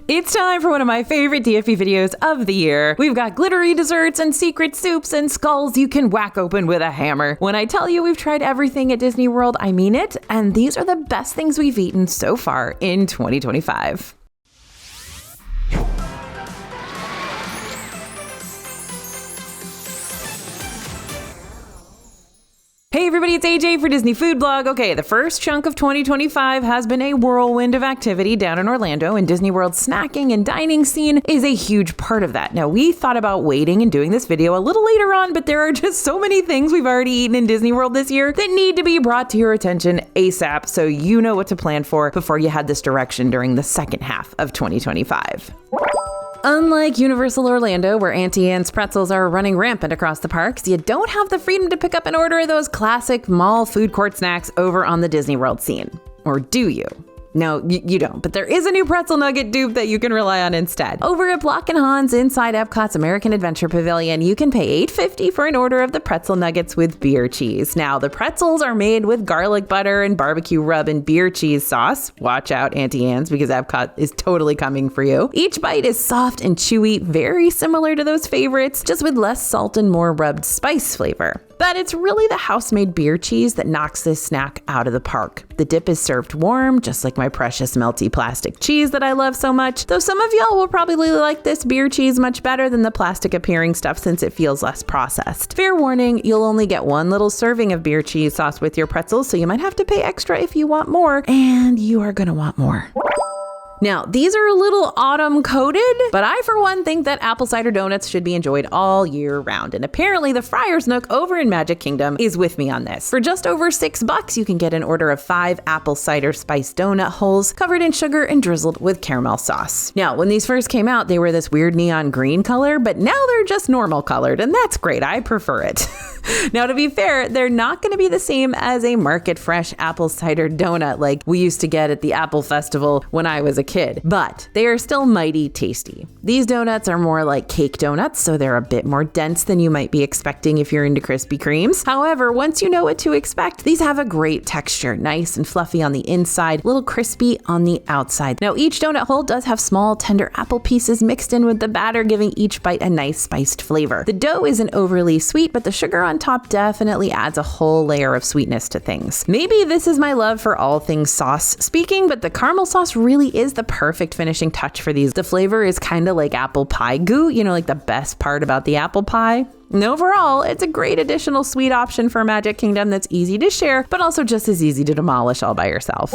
It's time for one of my favorite DFB videos of the year. We've got glittery desserts and secret soups and skulls you can whack open with a hammer. When I tell you we've tried everything at Disney World, I mean it, and these are the best things we've eaten so far in 2025. Hey everybody, it's AJ for Disney Food Blog. Okay, the first chunk of 2025 has been a whirlwind of activity down in Orlando, and Disney World's snacking and dining scene is a huge part of that. Now, we thought about waiting and doing this video a little later on, but there are just so many things we've already eaten in Disney World this year that need to be brought to your attention ASAP so you know what to plan for before you head this direction during the second half of 2025. Unlike Universal Orlando, where Auntie Anne's pretzels are running rampant across the parks, you don't have the freedom to pick up and order those classic mall food court snacks over on the Disney World scene. Or do you? No, you don't, but there is a new pretzel nugget dupe that you can rely on instead. Over at Block & Hans inside Epcot's American Adventure Pavilion, you can pay $8.50 for an order of the pretzel nuggets with beer cheese. Now, the pretzels are made with garlic butter and barbecue rub and beer cheese sauce. Watch out, Auntie Anne's, because Epcot is totally coming for you. Each bite is soft and chewy, very similar to those favorites, just with less salt and more rubbed spice flavor. But it's really the house-made beer cheese that knocks this snack out of the park. The dip is served warm, just like my precious melty plastic cheese that I love so much, though some of y'all will probably like this beer cheese much better than the plastic-appearing stuff since it feels less processed. Fair warning, you'll only get one little serving of beer cheese sauce with your pretzels, so you might have to pay extra if you want more, and you are gonna want more. Now, these are a little autumn coated, but I for one think that apple cider donuts should be enjoyed all year round. And apparently the Friar's Nook over in Magic Kingdom is with me on this. For just over $6, you can get an order of 5 apple cider spiced donut holes covered in sugar and drizzled with caramel sauce. Now, when these first came out, they were this weird neon green color, but now they're just normal colored, and that's great. I prefer it. Now, to be fair, they're not going to be the same as a market fresh apple cider donut like we used to get at the Apple Festival when I was a kid, but they are still mighty tasty. These donuts are more like cake donuts, so they're a bit more dense than you might be expecting if you're into Krispy Kremes. However, once you know what to expect, these have a great texture, nice and fluffy on the inside, a little crispy on the outside. Now, each donut hole does have small, tender apple pieces mixed in with the batter, giving each bite a nice spiced flavor. The dough isn't overly sweet, but the sugar on top definitely adds a whole layer of sweetness to things. Maybe this is my love for all things sauce speaking, but the caramel sauce really is the perfect finishing touch for these. The flavor is kind of like apple pie goo, you know, like the best part about the apple pie. And overall, it's a great additional sweet option for Magic Kingdom that's easy to share, but also just as easy to demolish all by yourself.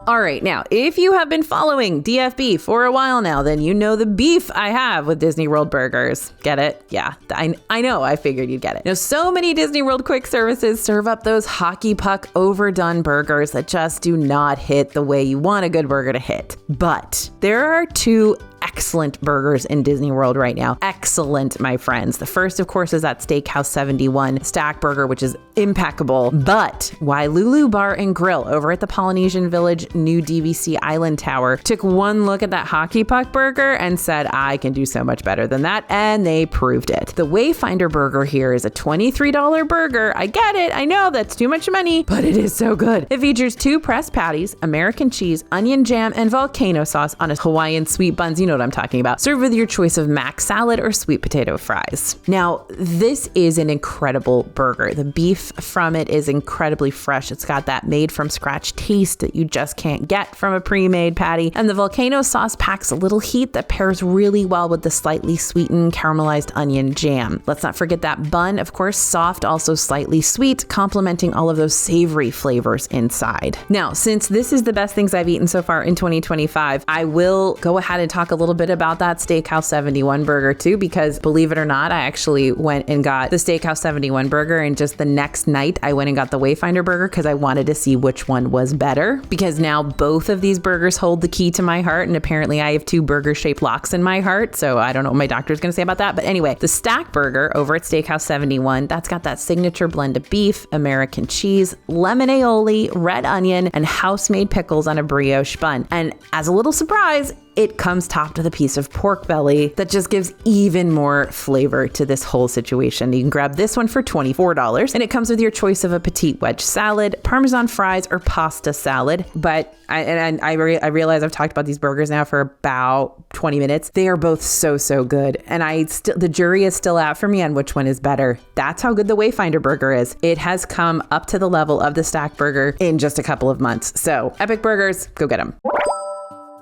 All right, now, if you have been following DFB for a while now, then you know the beef I have with Disney World burgers. Get it? Yeah, I know, I figured you'd get it. Now, so many Disney World quick services serve up those hockey puck overdone burgers that just do not hit the way you want a good burger to hit. But there are 2 excellent burgers in Disney World right now. Excellent, my friends. The first, of course, is that Steakhouse 71 stack burger, which is impeccable. But Wailulu Bar and Grill over at the Polynesian Village new DVC Island Tower took one look at that hockey puck burger and said, I can do so much better than that, and they proved it. The Wayfinder burger here is a $23 burger. I get it. I know that's too much money, but it is so good. It features 2 pressed patties, American cheese, onion jam, and volcano sauce on a Hawaiian sweet buns. You know what I'm talking about. Served with your choice of mac salad or sweet potato fries. Now, this is an incredible burger. The beef from it is incredibly fresh. It's got that made from scratch taste that you just can't get from a pre-made patty. And the volcano sauce packs a little heat that pairs really well with the slightly sweetened caramelized onion jam. Let's not forget that bun, of course, soft, also slightly sweet, complementing all of those savory flavors inside. Now, since this is the best things I've eaten so far in 2025, I will go ahead and talk a little bit about that Steakhouse 71 burger too, because believe it or not, I actually went and got the Steakhouse 71 burger, and just the next night I went and got the Wayfinder burger because I wanted to see which one was better, because now both of these burgers hold the key to my heart, and apparently I have 2 burger shaped locks in my heart, so I don't know what my doctor's gonna say about that. But anyway, the stack burger over at Steakhouse 71, that's got that signature blend of beef, American cheese, lemon aioli, red onion, and house-made pickles on a brioche bun. And as a little surprise, it comes topped with a piece of pork belly that just gives even more flavor to this whole situation. You can grab this one for $24, and it comes with your choice of a petite wedge salad, Parmesan fries, or pasta salad. But I realize I've talked about these burgers now for about 20 minutes. They are both so good. And the jury is still out for me on which one is better. That's how good the Wayfinder burger is. It has come up to the level of the Stack burger in just a couple of months. So Epic Burgers, go get them.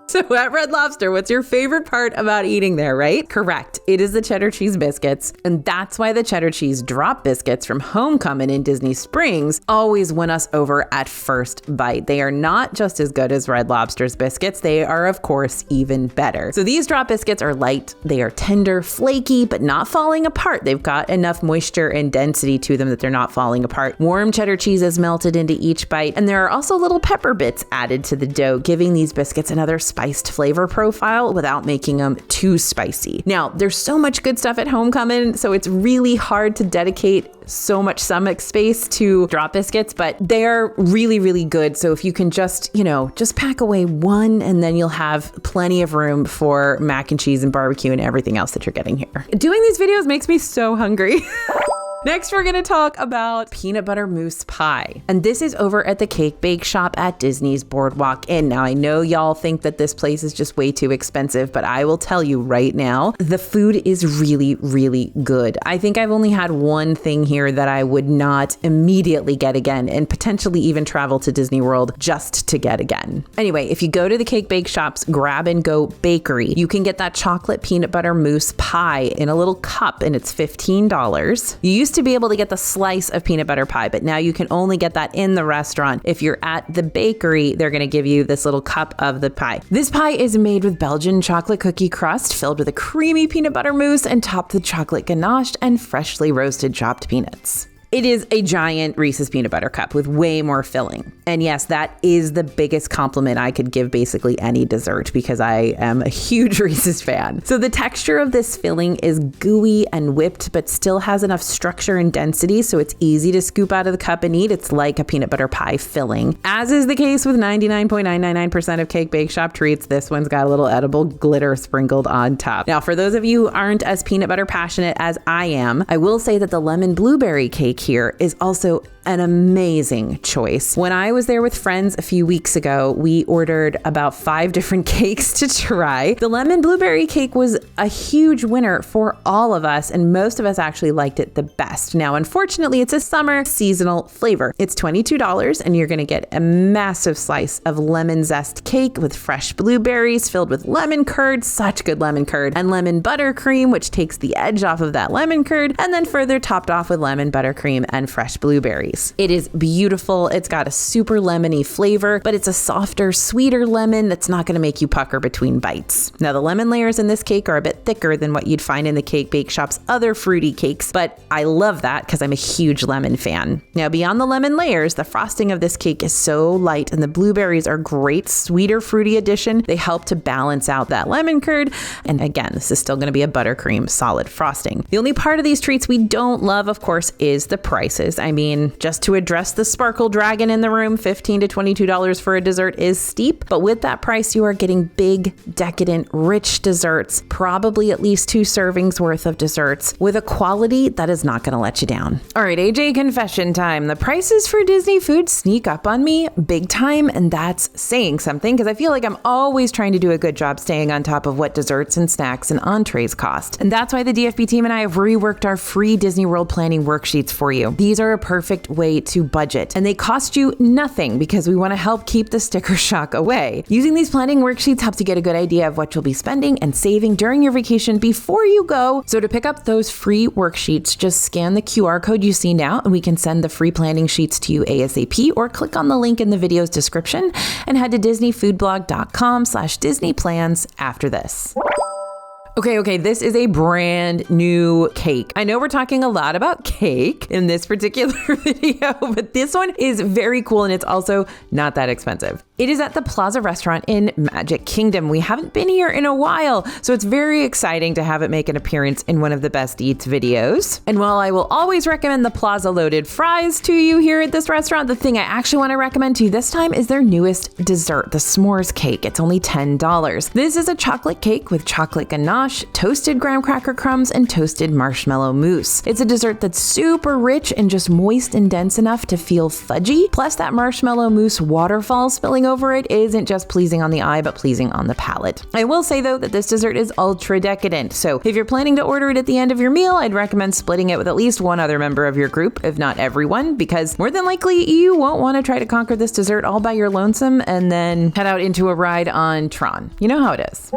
So at Red Lobster, what's your favorite part about eating there, right? Correct. It is the cheddar cheese biscuits. And that's why the cheddar cheese drop biscuits from Homecoming in Disney Springs always win us over at first bite. They are not just as good as Red Lobster's biscuits. They are, of course, even better. So these drop biscuits are light. They are tender, flaky, but not falling apart. They've got enough moisture and density to them that they're not falling apart. Warm cheddar cheese is melted into each bite. And there are also little pepper bits added to the dough, giving these biscuits another spiced flavor profile without making them too spicy. Now, there's so much good stuff at Homecoming, so it's really hard to dedicate so much stomach space to drop biscuits, but they're really good. So if you can just pack away one, and then you'll have plenty of room for mac and cheese and barbecue and everything else that you're getting here. Doing these videos makes me so hungry. Next, we're going to talk about peanut butter mousse pie. And this is over at the Cake Bake Shop at Disney's Boardwalk Inn. Now, I know y'all think that this place is just way too expensive, but I will tell you right now, the food is really good. I think I've only had one thing here that I would not immediately get again, and potentially even travel to Disney World just to get again. Anyway, if you go to the Cake Bake Shop's Grab and Go Bakery, you can get that chocolate peanut butter mousse pie in a little cup, and it's $15. You used to be able to get the slice of peanut butter pie, but now you can only get that in the restaurant. If you're at the bakery, they're going to give you this little cup of the pie. This pie is made with Belgian chocolate cookie crust filled with a creamy peanut butter mousse and topped with chocolate ganache and freshly roasted chopped peanuts. It is a giant Reese's peanut butter cup with way more filling. And yes, that is the biggest compliment I could give basically any dessert, because I am a huge Reese's fan. So the texture of this filling is gooey and whipped, but still has enough structure and density, so it's easy to scoop out of the cup and eat. It's like a peanut butter pie filling. As is the case with 99.999% of Cake Bake Shop treats, this one's got a little edible glitter sprinkled on top. Now, for those of you who aren't as peanut butter passionate as I am, I will say that the lemon blueberry cake here is also an amazing choice. When I was there with friends a few weeks ago, we ordered about 5 different cakes to try. The lemon blueberry cake was a huge winner for all of us, and most of us actually liked it the best. Now, unfortunately, it's a summer seasonal flavor. It's $22, and you're going to get a massive slice of lemon zest cake with fresh blueberries filled with lemon curd, such good lemon curd, and lemon buttercream, which takes the edge off of that lemon curd, and then further topped off with lemon buttercream and fresh blueberries. It is beautiful. It's got a super lemony flavor, but it's a softer, sweeter lemon that's not going to make you pucker between bites. Now, the lemon layers in this cake are a bit thicker than what you'd find in the Cake Bake Shop's other fruity cakes, but I love that because I'm a huge lemon fan. Now, beyond the lemon layers, the frosting of this cake is so light, and the blueberries are great, sweeter, fruity addition. They help to balance out that lemon curd. And again, this is still going to be a buttercream solid frosting. The only part of these treats we don't love, of course, is the prices. I mean, just to address the sparkle dragon in the room, $15 to $22 for a dessert is steep, but with that price, you are getting big, decadent, rich desserts, probably at least 2 servings worth of desserts, with a quality that is not going to let you down. All right, AJ confession time. The prices for Disney food sneak up on me big time, and that's saying something, because I feel like I'm always trying to do a good job staying on top of what desserts and snacks and entrees cost. And that's why the DFB team and I have reworked our free Disney World planning worksheets for you. These are a perfect way to budget, and they cost you nothing because we want to help keep the sticker shock away. Using these planning worksheets helps you get a good idea of what you'll be spending and saving during your vacation before you go. So to pick up those free worksheets, just scan the QR code you see now, and we can send the free planning sheets to you ASAP, or click on the link in the video's description and head to disneyfoodblog.com/disneyplans after this. Okay, this is a brand new cake. I know we're talking a lot about cake in this particular video, but this one is very cool, and it's also not that expensive. It is at the Plaza Restaurant in Magic Kingdom. We haven't been here in a while, so it's very exciting to have it make an appearance in one of the Best Eats videos. And while I will always recommend the Plaza loaded fries to you here at this restaurant, the thing I actually want to recommend to you this time is their newest dessert, the s'mores cake. It's only $10. This is a chocolate cake with chocolate ganache, toasted graham cracker crumbs, and toasted marshmallow mousse. It's a dessert that's super rich and just moist and dense enough to feel fudgy. Plus that marshmallow mousse waterfall spilling over it isn't just pleasing on the eye, but pleasing on the palate. I will say though that this dessert is ultra decadent. So if you're planning to order it at the end of your meal, I'd recommend splitting it with at least one other member of your group, if not everyone, because more than likely you won't want to try to conquer this dessert all by your lonesome and then head out into a ride on Tron. You know how it is.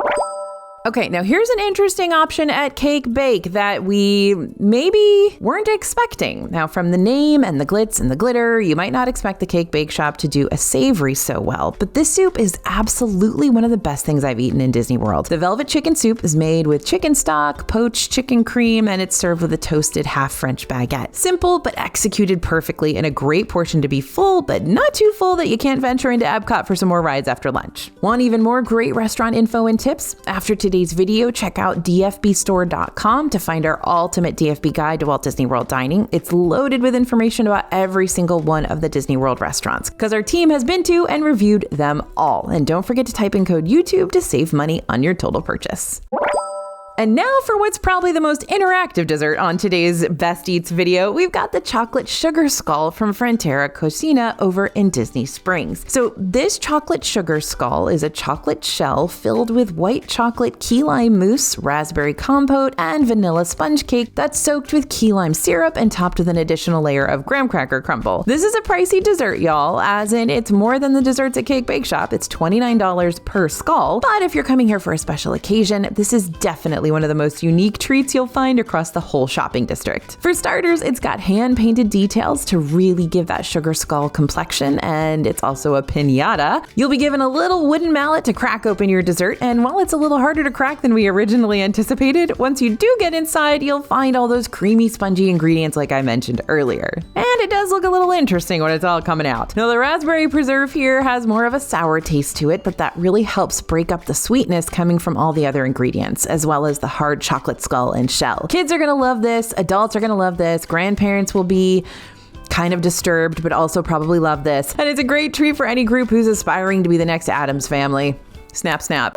Okay, now here's an interesting option at Cake Bake that we maybe weren't expecting. Now from the name and the glitz and the glitter, you might not expect the Cake Bake Shop to do a savory so well, but this soup is absolutely one of the best things I've eaten in Disney World. The velvet chicken soup is made with chicken stock, poached chicken cream, and it's served with a toasted half French baguette. Simple, but executed perfectly and a great portion to be full, but not too full that you can't venture into Epcot for some more rides after lunch. Want even more great restaurant info and tips? After today's video, check out dfbstore.com to find our ultimate DFB guide to Walt Disney World dining. It's loaded with information about every single one of the Disney World restaurants because our team has been to and reviewed them all. And don't forget to type in code YouTube to save money on your total purchase. And now for what's probably the most interactive dessert on today's Best Eats video, we've got the chocolate sugar skull from Frontera Cocina over in Disney Springs. So this chocolate sugar skull is a chocolate shell filled with white chocolate key lime mousse, raspberry compote, and vanilla sponge cake that's soaked with key lime syrup and topped with an additional layer of graham cracker crumble. This is a pricey dessert, y'all, as in it's more than the desserts at Cake Bake Shop. It's $29 per skull, but if you're coming here for a special occasion, this is definitely one of the most unique treats you'll find across the whole shopping district. For starters, it's got hand-painted details to really give that sugar skull complexion, and it's also a piñata. You'll be given a little wooden mallet to crack open your dessert, and while it's a little harder to crack than we originally anticipated, once you do get inside, you'll find all those creamy, spongy ingredients like I mentioned earlier. And it does look a little interesting when it's all coming out. Now, the raspberry preserve here has more of a sour taste to it, but that really helps break up the sweetness coming from all the other ingredients, as well as the hard chocolate skull and shell. Kids are gonna love this, adults are gonna love this, grandparents will be kind of disturbed, but also probably love this. And it's a great treat for any group who's aspiring to be the next Addams Family. Snap, snap.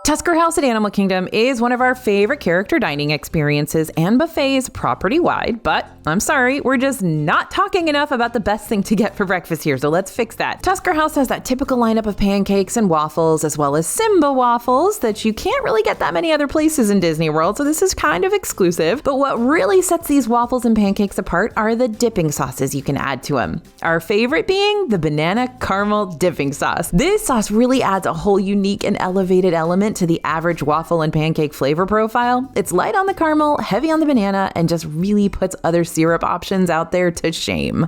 Tusker House at Animal Kingdom is one of our favorite character dining experiences and buffets property-wide, but I'm sorry, we're just not talking enough about the best thing to get for breakfast here, so let's fix that. Tusker House has that typical lineup of pancakes and waffles, as well as Simba waffles that you can't really get that many other places in Disney World, so this is kind of exclusive. But what really sets these waffles and pancakes apart are the dipping sauces you can add to them. Our favorite being the banana caramel dipping sauce. This sauce really adds a whole unique and elevated element to the average waffle and pancake flavor profile. It's light on the caramel, heavy on the banana, and just really puts other syrup options out there to shame.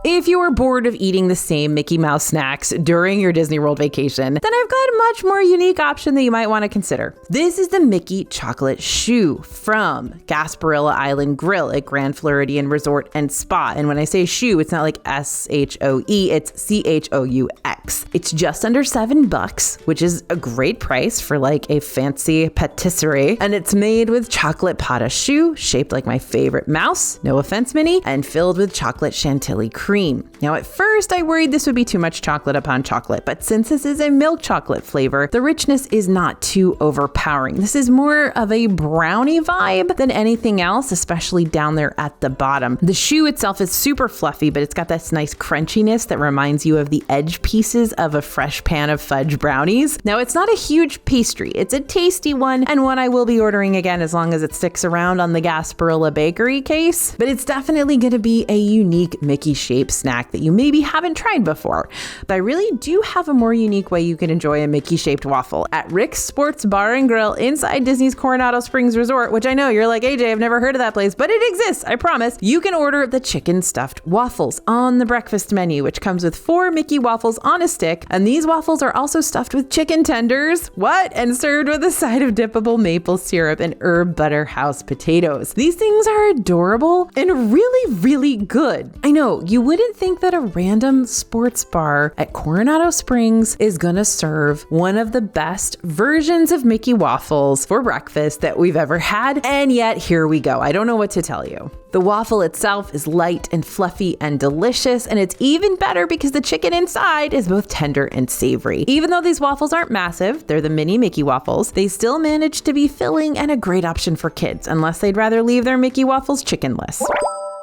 If you are bored of eating the same Mickey Mouse snacks during your Disney World vacation, then I've got a much more unique option that you might want to consider. This is the Mickey Chocolate Shoe from Gasparilla Island Grill at Grand Floridian Resort and Spa. And when I say shoe, it's not like S-H-O-E, it's C-H-O-U-X. It's just under $7, which is a great price for like a fancy patisserie. And it's made with chocolate pata choux, shaped like my favorite mouse, no offense, Minnie, and filled with chocolate chantilly cream. Now, at first, I worried this would be too much chocolate upon chocolate, but since this is a milk chocolate flavor, the richness is not too overpowering. This is more of a brownie vibe than anything else, especially down there at the bottom. The shoe itself is super fluffy, but it's got this nice crunchiness that reminds you of the edge pieces of a fresh pan of fudge brownies. Now, it's not a huge pastry. It's a tasty one, and one I will be ordering again as long as it sticks around on the Gasparilla Bakery case, but it's definitely going to be a unique Mickey shape snack that you maybe haven't tried before. But I really do have a more unique way you can enjoy a Mickey shaped waffle at Rick's Sports Bar and Grill inside Disney's Coronado Springs Resort, which I know you're like, AJ, I've never heard of that place, but it exists, I promise. You can order the chicken stuffed waffles on the breakfast menu, which comes with 4 Mickey waffles on a stick, and these waffles are also stuffed with chicken tenders, and served with a side of dippable maple syrup and herb butter house potatoes. These things are adorable and really, really good. I know you wouldn't think that a random sports bar at Coronado Springs is gonna serve one of the best versions of Mickey waffles for breakfast that we've ever had, and yet here we go. I don't know what to tell you. The waffle itself is light and fluffy and delicious, and it's even better because the chicken inside is both tender and savory. Even though these waffles aren't massive, they're the mini Mickey waffles, they still manage to be filling and a great option for kids, unless they'd rather leave their Mickey waffles chickenless.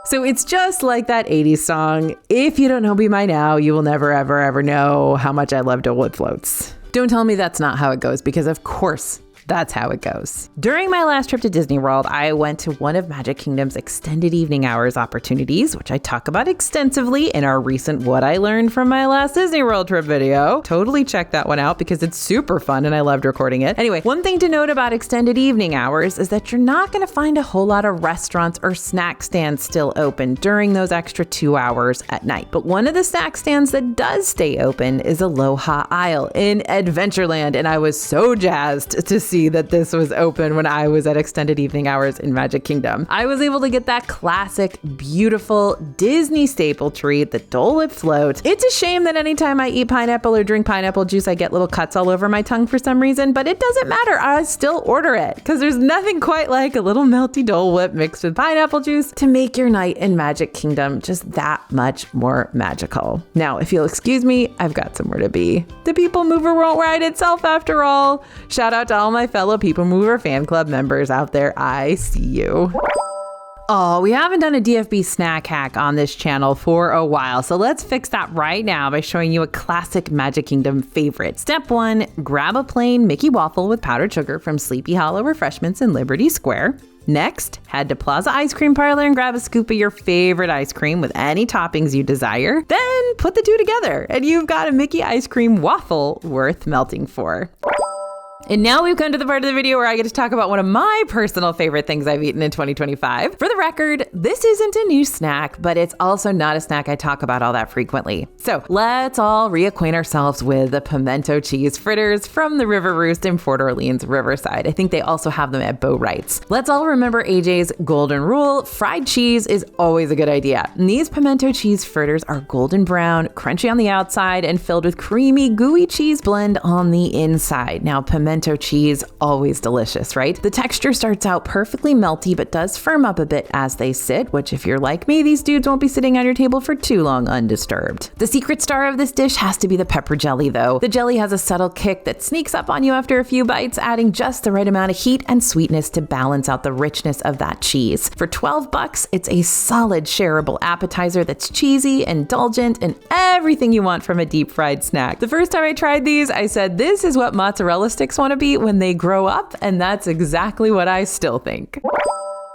So it's just like that 80s song, if you don't know me by now, you will never ever ever know how much I love Dole Whip floats. Don't tell me that's not how it goes, because of course that's how it goes. During my last trip to Disney World, I went to one of Magic Kingdom's extended evening hours opportunities, which I talk about extensively in our recent What I Learned from My Last Disney World Trip video. Totally check that one out because it's super fun and I loved recording it. Anyway, one thing to note about extended evening hours is that you're not going to find a whole lot of restaurants or snack stands still open during those extra 2 hours at night. But one of the snack stands that does stay open is Aloha Isle in Adventureland, and I was so jazzed to see that this was open when I was at extended evening hours in Magic Kingdom. I was able to get that classic, beautiful Disney staple treat, the Dole Whip float. It's a shame that anytime I eat pineapple or drink pineapple juice, I get little cuts all over my tongue for some reason, but it doesn't matter. I still order it because there's nothing quite like a little melty Dole Whip mixed with pineapple juice to make your night in Magic Kingdom just that much more magical. Now, if you'll excuse me, I've got somewhere to be. The People Mover won't ride itself after all. Shout out to all my fellow People Mover fan club members out there. I see you. Oh, we haven't done a DFB snack hack on this channel for a while, so let's fix that right now by showing you a classic Magic Kingdom favorite. Step 1, grab a plain Mickey waffle with powdered sugar from Sleepy Hollow Refreshments in Liberty Square. Next, head to Plaza Ice Cream Parlor and grab a scoop of your favorite ice cream with any toppings you desire. Then put the two together and you've got a Mickey ice cream waffle worth melting for. And now we've come to the part of the video where I get to talk about one of my personal favorite things I've eaten in 2025. For the record, this isn't a new snack, but it's also not a snack I talk about all that frequently. So let's all reacquaint ourselves with the pimento cheese fritters from the River Roost in Port Orleans Riverside. I think they also have them at Beau Wright's. Let's all remember AJ's golden rule: fried cheese is always a good idea. And these pimento cheese fritters are golden brown, crunchy on the outside, and filled with creamy, gooey cheese blend on the inside. Now, pimento cheese, always delicious, right? The texture starts out perfectly melty, but does firm up a bit as they sit, which if you're like me, these dudes won't be sitting on your table for too long undisturbed. The secret star of this dish has to be the pepper jelly, though. The jelly has a subtle kick that sneaks up on you after a few bites, adding just the right amount of heat and sweetness to balance out the richness of that cheese. For $12, it's a solid shareable appetizer that's cheesy, indulgent, and everything you want from a deep fried snack. The first time I tried these, I said, this is what mozzarella sticks want to be when they grow up, and that's exactly what I still think.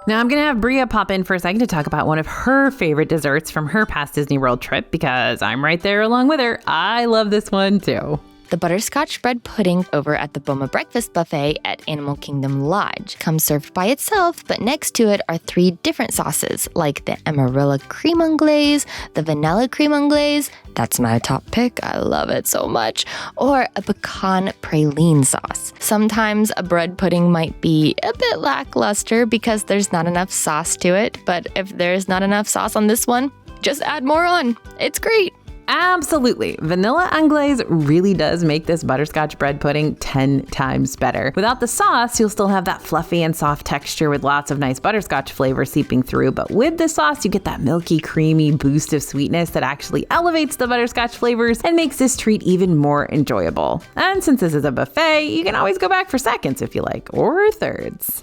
Now I'm gonna have Bria pop in for a second to talk about one of her favorite desserts from her past Disney World trip, because I'm right there along with her. I love this one too. The butterscotch bread pudding over at the Boma Breakfast Buffet at Animal Kingdom Lodge comes served by itself, but next to it are 3 different sauces, like the Amarilla Creme Anglaise, the Vanilla Creme Anglaise, that's my top pick, I love it so much, or a pecan praline sauce. Sometimes a bread pudding might be a bit lackluster because there's not enough sauce to it, but if there's not enough sauce on this one, just add more on. It's great. Absolutely. Vanilla Anglaise really does make this butterscotch bread pudding 10 times better. Without the sauce, you'll still have that fluffy and soft texture with lots of nice butterscotch flavor seeping through. But with the sauce, you get that milky, creamy boost of sweetness that actually elevates the butterscotch flavors and makes this treat even more enjoyable. And since this is a buffet, you can always go back for seconds if you like, or thirds.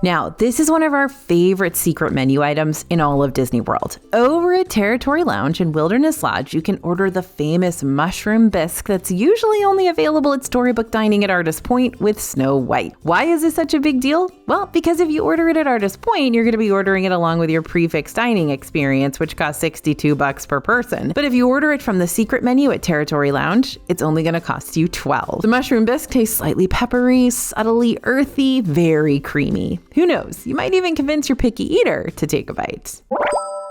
Now, this is one of our favorite secret menu items in all of Disney World. Over at Territory Lounge in Wilderness Lodge, you can order the famous mushroom bisque that's usually only available at Storybook Dining at Artist Point with Snow White. Why is this such a big deal? Well, because if you order it at Artist Point, you're going to be ordering it along with your prefix dining experience, which costs $62 per person. But if you order it from the secret menu at Territory Lounge, it's only going to cost you $12. The mushroom bisque tastes slightly peppery, subtly earthy, very creamy. Who knows? You might even convince your picky eater to take a bite.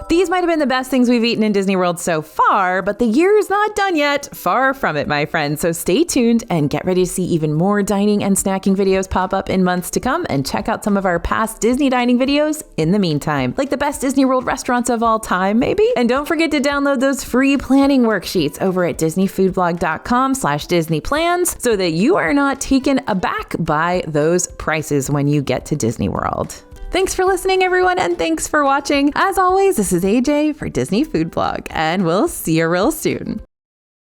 These might have been the best things we've eaten in Disney World so far, but the year's not done yet. Far from it, my friends. So stay tuned and get ready to see even more dining and snacking videos pop up in months to come, and check out some of our past Disney dining videos in the meantime, like the best Disney World restaurants of all time, maybe? And don't forget to download those free planning worksheets over at disneyfoodblog.com/DisneyPlans so that you are not taken aback by those prices when you get to Disney World. Thanks for listening, everyone, and thanks for watching. As always, this is AJ for Disney Food Blog, and we'll see you real soon.